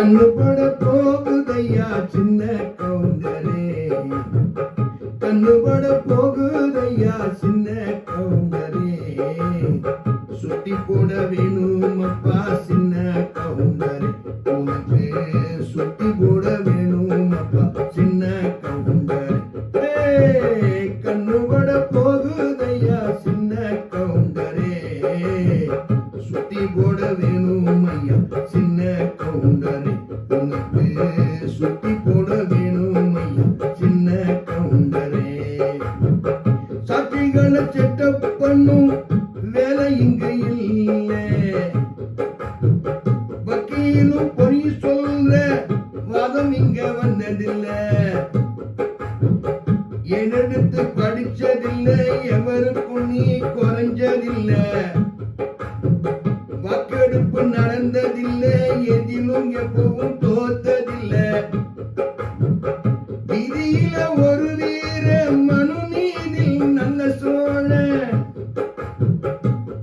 கண்ணுபட போகுதையா சின்ன கவுண்டரே, கண்ணுபட போகுதையா சின்ன கவுண்டரே, சுத்தி போட வேணும் அப்பா சின்ன கவுண்டரே, உனக்கு சுத்தி போட வேணும் அப்பா சின்ன கவுண்டரே, கண்ணுபட போகுதையா சின்ன கவுண்டரே, சுத்தி போட வேணும் ஐயா சின்ன கவுண்டரே, உனக்கு சுத்தி போட வேணும் ஐயா சின்ன கவுண்டரே. சாட்சிகளை செட்டப் பண்ணும் வேலை இங்க இல்லை, வக்கீலும் பொய் சொல்ற வாதம் இங்க வந்ததில்லை, என்னெடுத்து படிச்சதில்லை, எவருக்கும் நீ குறைஞ்சதில்லை, வாக்கெடுப்பு நடந்ததில்லை, எதிலும் எப்பவும் தோத்ததில்லை, விதியில ஒரு வீர மனு நீதில் நல்ல சோழ,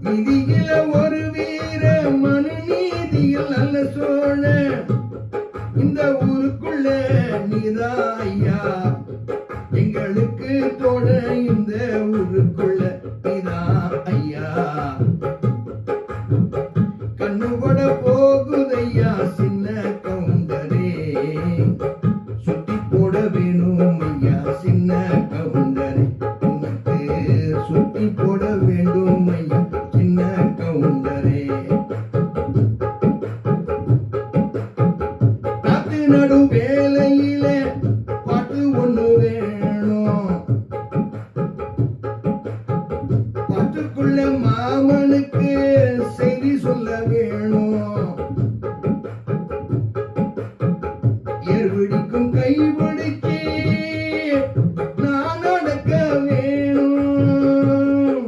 விதியில ஒரு வீர மனு நீதியில் நல்ல சோழ, இந்த ஊருக்குள்ள நீதான் ஐயா எங்களுக்கு தோழ, இந்த ஊருக்குள்ள நீதான் ஐயா, கண்ணுபட போகுதையா சின்ன கவுண்டரே, சுத்தி போட வேணும் ஐயா சின்ன கவுண்டரே, உனக்கு சுத்தி போட வேண்டும் ஐயா சின்ன கவுண்டரே. காத்து நடு வேலையில பாட்டு ஒண்ணு வேணும், பாட்டுக்குள்ள மாமனுக்கு செய்தி சொல்ல வேணும், ஏர்பிடிக்கும் கைபிடிச்சு நான் நடக்க வேணும்,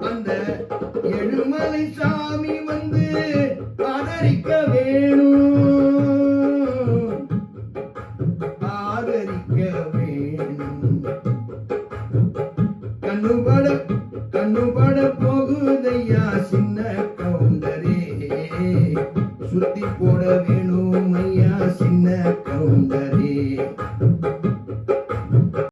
அந்த எழுமலை சாமி வந்து ஆதரிக்க வேணும், ஆதரிக்க வேணும், கண்ணுபட போகுதையா சின்ன கவுண்டரே, சுத்தி போட